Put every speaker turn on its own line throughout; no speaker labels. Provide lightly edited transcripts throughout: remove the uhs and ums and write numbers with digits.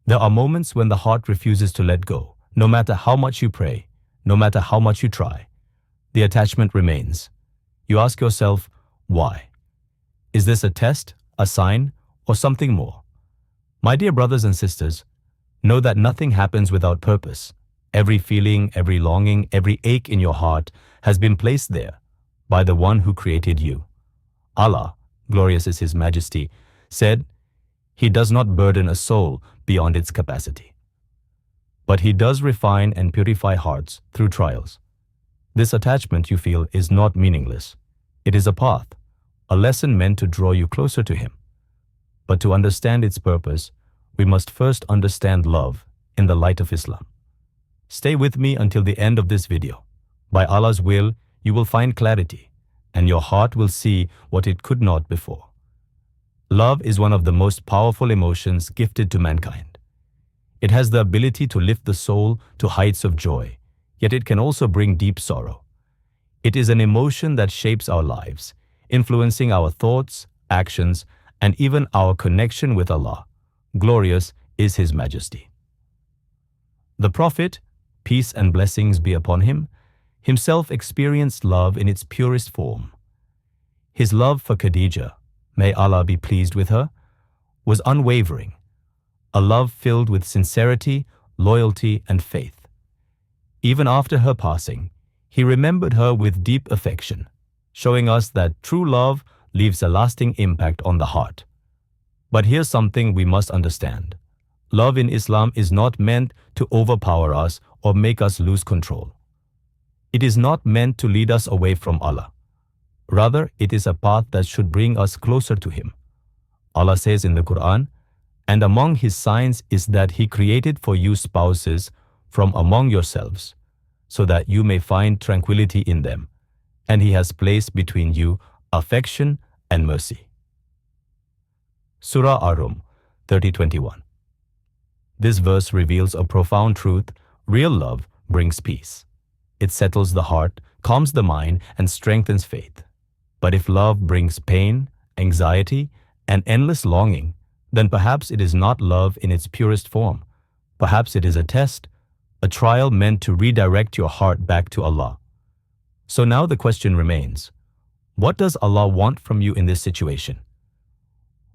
There are moments when the heart refuses to let go. No matter how much you pray, no matter how much you try, the attachment remains. You ask yourself, why? Is this a test, a sign, or something more? My dear brothers and sisters, know that nothing happens without purpose. Every feeling, every longing, every ache in your heart has been placed there by the one who created you. Allah, glorious is His Majesty, said, He does not burden a soul beyond its capacity. But He does refine and purify hearts through trials. This attachment you feel is not meaningless. It is a path, a lesson meant to draw you closer to Him. But to understand its purpose, we must first understand love in the light of Islam. Stay with me until the end of this video. By Allah's will, you will find clarity, and your heart will see what it could not before. Love is one of the most powerful emotions gifted to mankind. It has the ability to lift the soul to heights of joy, yet it can also bring deep sorrow. It is an emotion that shapes our lives, influencing our thoughts, actions, and even our connection with Allah. Glorious is His Majesty. The Prophet, peace and blessings be upon him, himself experienced love in its purest form. His love for Khadija, may Allah be pleased with her, was unwavering, a love filled with sincerity, loyalty, and faith. Even after her passing, he remembered her with deep affection, showing us that true love leaves a lasting impact on the heart. But here's something we must understand. Love in Islam is not meant to overpower us or make us lose control. It is not meant to lead us away from Allah. Rather, it is a path that should bring us closer to Him. Allah says in the Quran, "And among His signs is that He created for you spouses from among yourselves, so that you may find tranquility in them, and He has placed between you affection and mercy." Surah Ar-Rum 30:21. This verse reveals a profound truth. Real love brings peace. It settles the heart, calms the mind, and strengthens faith. But if love brings pain, anxiety, and endless longing, then perhaps it is not love in its purest form. Perhaps it is a test, a trial meant to redirect your heart back to Allah. So now the question remains, what does Allah want from you in this situation?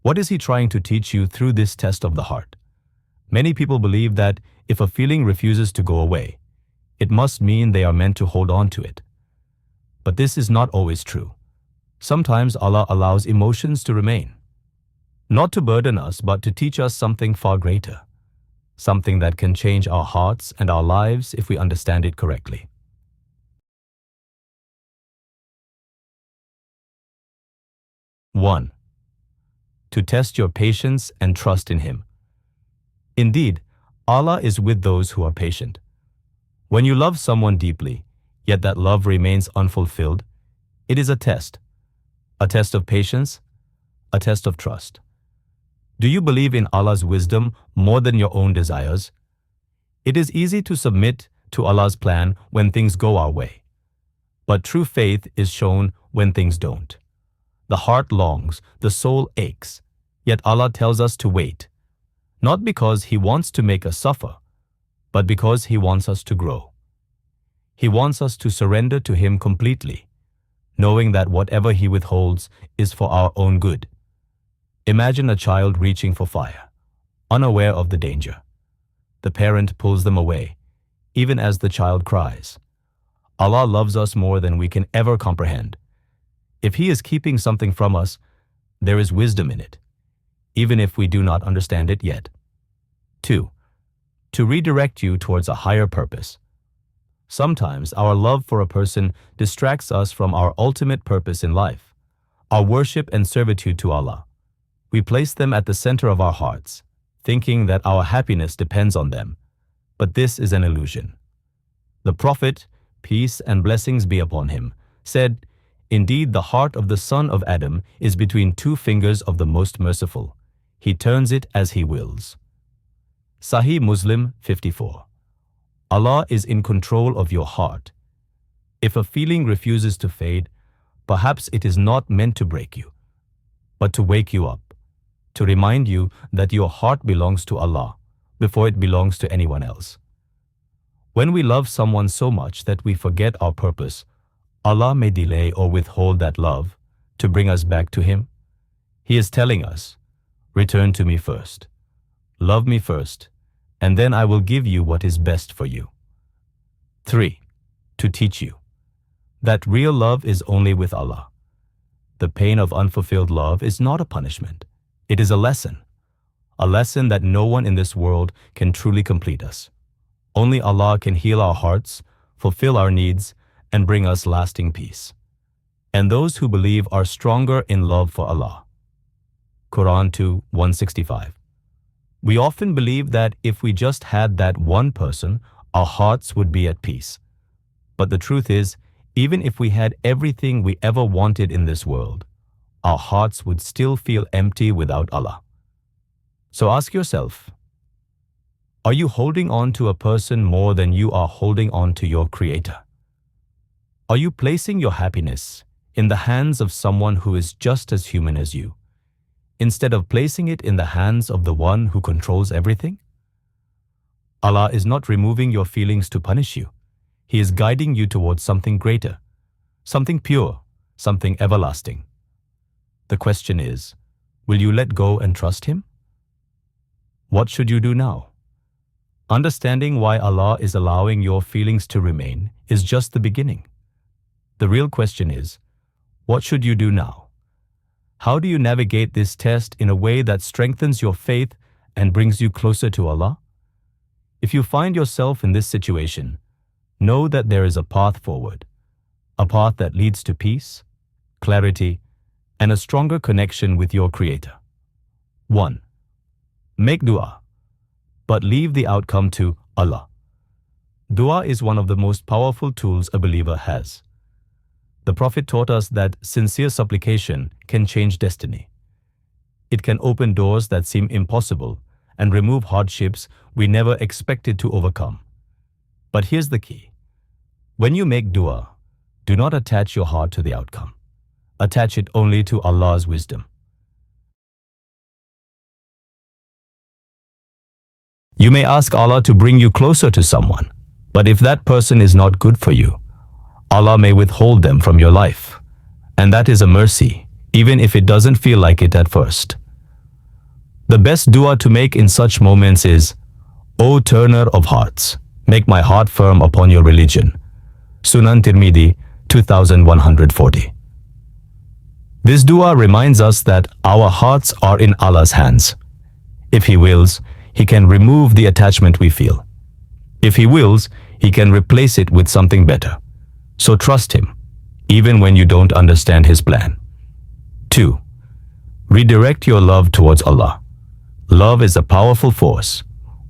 What is He trying to teach you through this test of the heart? Many people believe that if a feeling refuses to go away, it must mean they are meant to hold on to it. But this is not always true. Sometimes Allah allows emotions to remain, not to burden us, but to teach us something far greater, something that can change our hearts and our lives if we understand it correctly. 1. To test your patience and trust in Him. Indeed, Allah is with those who are patient. When you love someone deeply, yet that love remains unfulfilled, it is a test of patience, a test of trust. Do you believe in Allah's wisdom more than your own desires? It is easy to submit to Allah's plan when things go our way, but true faith is shown when things don't. The heart longs, the soul aches, yet Allah tells us to wait, not because He wants to make us suffer, but because He wants us to grow. He wants us to surrender to Him completely, knowing that whatever He withholds is for our own good. Imagine a child reaching for fire, unaware of the danger. The parent pulls them away, even as the child cries. Allah loves us more than we can ever comprehend. If He is keeping something from us, there is wisdom in it, even if we do not understand it yet. 2. To redirect you towards a higher purpose. Sometimes our love for a person distracts us from our ultimate purpose in life, our worship and servitude to Allah. We place them at the center of our hearts, thinking that our happiness depends on them. But this is an illusion. The Prophet, peace and blessings be upon him, said, "Indeed, the heart of the son of Adam is between two fingers of the Most Merciful. He turns it as He wills." Sahih Muslim 54. Allah is in control of your heart. If a feeling refuses to fade, perhaps it is not meant to break you, but to wake you up, to remind you that your heart belongs to Allah, before it belongs to anyone else. When we love someone so much that we forget our purpose, Allah may delay or withhold that love to bring us back to Him. He is telling us, return to me first, love me first, and then I will give you what is best for you. 3. To teach you that real love is only with Allah. The pain of unfulfilled love is not a punishment. It is a lesson that no one in this world can truly complete us. Only Allah can heal our hearts, fulfill our needs, and bring us lasting peace. And those who believe are stronger in love for Allah. Quran 2:165. We often believe that if we just had that one person, our hearts would be at peace. But the truth is, even if we had everything we ever wanted in this world, our hearts would still feel empty without Allah. So ask yourself, are you holding on to a person more than you are holding on to your Creator? Are you placing your happiness in the hands of someone who is just as human as you, instead of placing it in the hands of the one who controls everything? Allah is not removing your feelings to punish you. He is guiding you towards something greater, something pure, something everlasting. The question is, will you let go and trust Him? What should you do now? Understanding why Allah is allowing your feelings to remain is just the beginning. The real question is, what should you do now? How do you navigate this test in a way that strengthens your faith and brings you closer to Allah? If you find yourself in this situation, know that there is a path forward, a path that leads to peace, clarity, and a stronger connection with your Creator. 1. Make dua, but leave the outcome to Allah. Dua is one of the most powerful tools a believer has. The Prophet taught us that sincere supplication can change destiny. It can open doors that seem impossible and remove hardships we never expected to overcome. But here's the key. When you make dua, do not attach your heart to the outcome. Attach it only to Allah's wisdom. You may ask Allah to bring you closer to someone, but if that person is not good for you, Allah may withhold them from your life. And that is a mercy, even if it doesn't feel like it at first. The best dua to make in such moments is, O Turner of Hearts, make my heart firm upon your religion. Sunan Tirmidhi 2140. This dua reminds us that our hearts are in Allah's hands. If He wills, He can remove the attachment we feel. If He wills, He can replace it with something better. So trust Him, even when you don't understand His plan. 2. Redirect your love towards Allah. Love is a powerful force.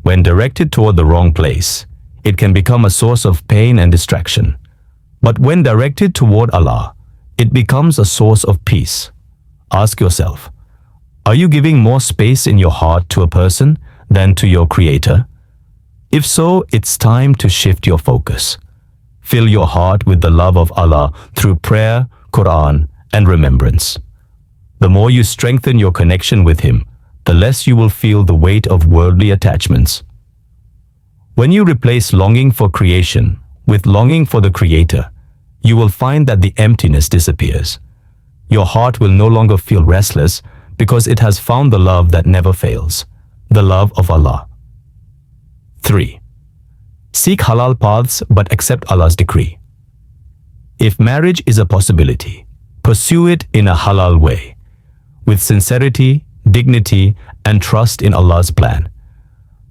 When directed toward the wrong place, it can become a source of pain and distraction. But when directed toward Allah, it becomes a source of peace. Ask yourself, are you giving more space in your heart to a person than to your Creator? If so, it's time to shift your focus. Fill your heart with the love of Allah through prayer, Quran, and remembrance. The more you strengthen your connection with Him, the less you will feel the weight of worldly attachments. When you replace longing for creation with longing for the Creator, you will find that the emptiness disappears. Your heart will no longer feel restless because it has found the love that never fails, the love of Allah. 3. Seek halal paths but accept Allah's decree. If marriage is a possibility, pursue it in a halal way, with sincerity, dignity, and trust in Allah's plan.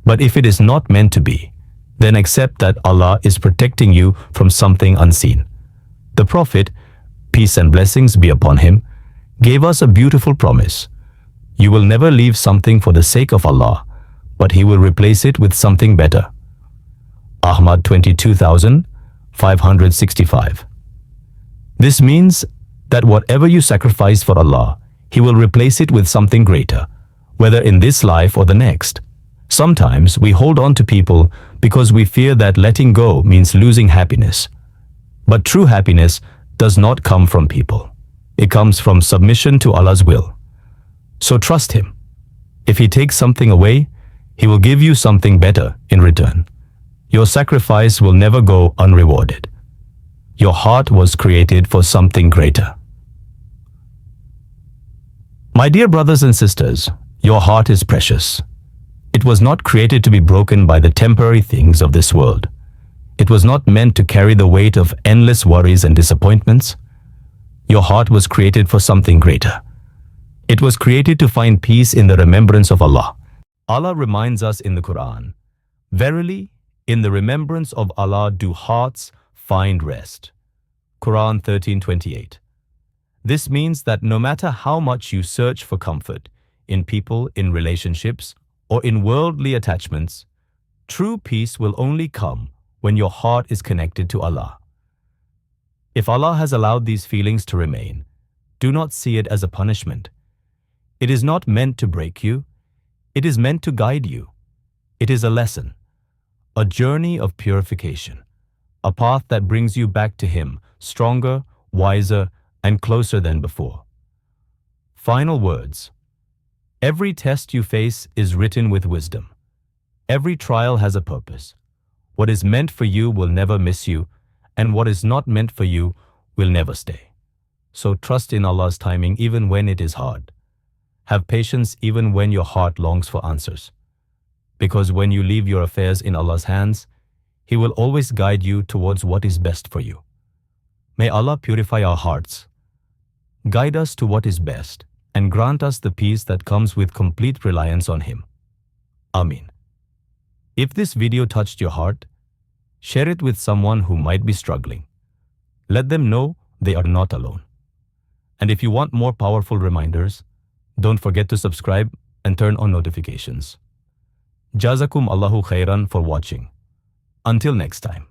But if it is not meant to be, then accept that Allah is protecting you from something unseen. The Prophet, peace and blessings be upon him, gave us a beautiful promise. You will never leave something for the sake of Allah, but He will replace it with something better. Ahmad 22,565. This means that whatever you sacrifice for Allah, He will replace it with something greater, whether in this life or the next. Sometimes we hold on to people because we fear that letting go means losing happiness. But true happiness does not come from people. It comes from submission to Allah's will. So trust Him. If He takes something away, He will give you something better in return. Your sacrifice will never go unrewarded. Your heart was created for something greater. My dear brothers and sisters, your heart is precious. It was not created to be broken by the temporary things of this world. It was not meant to carry the weight of endless worries and disappointments. Your heart was created for something greater. It was created to find peace in the remembrance of Allah. Allah reminds us in the Quran, "Verily, in the remembrance of Allah do hearts find rest." Quran 13:28. This means that no matter how much you search for comfort in people, in relationships, or in worldly attachments, true peace will only come when your heart is connected to Allah. If Allah has allowed these feelings to remain, do not see it as a punishment. It is not meant to break you. It is meant to guide you. It is a lesson, a journey of purification, a path that brings you back to Him, stronger, wiser, and closer than before. Final words. Every test you face is written with wisdom. Every trial has a purpose. What is meant for you will never miss you, and what is not meant for you will never stay. So trust in Allah's timing even when it is hard. Have patience even when your heart longs for answers. Because when you leave your affairs in Allah's hands, He will always guide you towards what is best for you. May Allah purify our hearts, guide us to what is best, and grant us the peace that comes with complete reliance on Him. Ameen. If this video touched your heart, share it with someone who might be struggling. Let them know they are not alone. And if you want more powerful reminders, don't forget to subscribe and turn on notifications. Jazakum Allahu khairan for watching. Until next time.